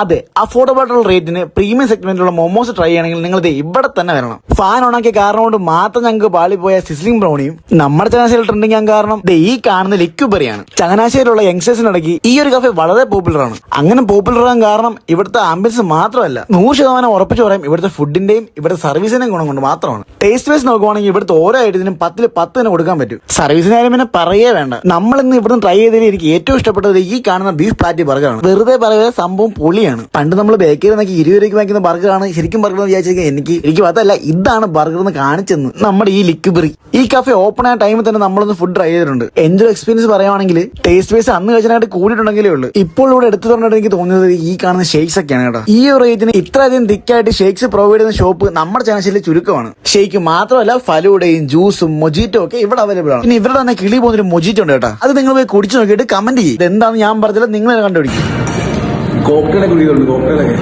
അതെ, അഫോർഡബിൾ ആയിട്ടുള്ള റേറ്റിന് പ്രീമിയം സെഗ്മെന്റിലുള്ള മൊമോസ് ട്രൈ ചെയ്യണമെങ്കിൽ നിങ്ങൾ ഇവിടെ തന്നെ വരണം. ഫാൻ ഓണാക്കിയ കാരണം കൊണ്ട് മാത്രം ഞങ്ങൾക്ക് പാളിപ്പോയ സിസ്ലിംഗ് ബ്രൗണിയും നമ്മുടെ ചങ്ങനാശ്ശേരി ട്രെൻഡിങ് ആകാൻ കാരണം ഈ കാണുന്ന ലിക്യുബറിയാണ്. ചങ്ങനാശ്ശേരിയിലുള്ള യങ്സ്റ്റേഴ്സിനിടയ്ക്ക് ഈ ഒരു കഫേ വളരെ പോപ്പുലർ ആണ്. അങ്ങനെ പോപ്പുലർ ആകാൻ കാരണം ഇവിടുത്തെ ആംബിയൻസ് മാത്രമല്ല, 100% ഉറപ്പിച്ചു പറയാം ഇവിടുത്തെ ഫുഡിന്റെയും ഇവിടുത്തെ സർവീസിന്റെയും ഗുണം കൊണ്ട് മാത്രമാണ്. ടേസ്റ്റ് വൈസ് നോക്കുവാണെങ്കിൽ ഇവിടുത്തെ ഓരോ ഐറ്റത്തിനും 10 ൽ 10 തന്നെ കൊടുക്കാൻ പറ്റും. സർവീസിന് കാര്യം പിന്നെ പറയേ വേണ്ട. നമ്മൾ ഇന്ന് ഇവിടുന്ന് ട്രൈ ചെയ്തതിൽ എനിക്ക് ഏറ്റവും ഇഷ്ടപ്പെട്ടത് ഈ കാണുന്ന ബീഫ് പാറ്റി ബർഗറാണ്. വെറുതെ പറയുക, സംഭവം പൊളിയാണ്. പണ്ട് നമ്മൾ ബേക്കറി നോക്കി 20 രൂപയ്ക്ക് വാങ്ങിക്കുന്ന ബർഗറാണ് ശരിക്കും ബർഗർ എന്ന് വിചാരിച്ചിരിക്കുക. എനിക്ക് അതല്ല, ഇതാണ് ബർഗർ എന്ന് കാണിച്ചെന്ന് നമ്മുടെ ഈ ലിക്യുബറി. ഈ കഫേ ഓപ്പൺ ആയ ടൈമിൽ തന്നെ നമ്മളൊന്ന് ഫുഡ് ട്രൈ ചെയ്തിട്ടുണ്ട്. എന്റെ എക്സ്പീരിയൻസ് പറയുവാണെങ്കിൽ ടേസ്റ്റ് വൈസ് അന്ന് കഴിച്ചാനായിട്ട് കൂടിയിട്ടുണ്ടെങ്കിലേ ഉള്ളൂ. ഇപ്പോൾ ഇവിടെ എടുത്തു പറഞ്ഞിട്ട് എനിക്ക് തോന്നുന്നത് ഈ കാണുന്ന ഷേക്സ് ഒക്കെയാണ് കേട്ടോ. ഈ ഒരു റേറ്റിന് ഇത്രയധികം തിക്കായിട്ട് ഷേക്സ് പ്രൊവൈഡ് ചെയ്യുന്ന ഷോപ്പ് നമ്മുടെ ചങ്ങനാശ്ശേരിയിൽ ചുരുക്കമാണ്. ഷേക്ക് മാത്രമല്ല ഫലൂഡയും ജ്യൂസും മൊജിറ്റോ ഒക്കെ ഇവിടെ അവൈലബിൾ ആണ്. പിന്നെ ഇവരുടെ തന്നെ കിളി പോകുന്നൊരു മൊജിറ്റോ ഉണ്ട് കേട്ടോ. അത് നിങ്ങൾ പോയി കുടിച്ചു നോക്കിയിട്ട് കമന്റ് ചെയ്യും. ഇതെന്താണെന്ന് ഞാൻ പറഞ്ഞില്ല, നിങ്ങൾ കണ്ടുപിടിക്കും. കോക്ടെയിലൊക്കെ കുടിക്കുന്നുണ്ട്, കോക്ടെയിലൊക്കെ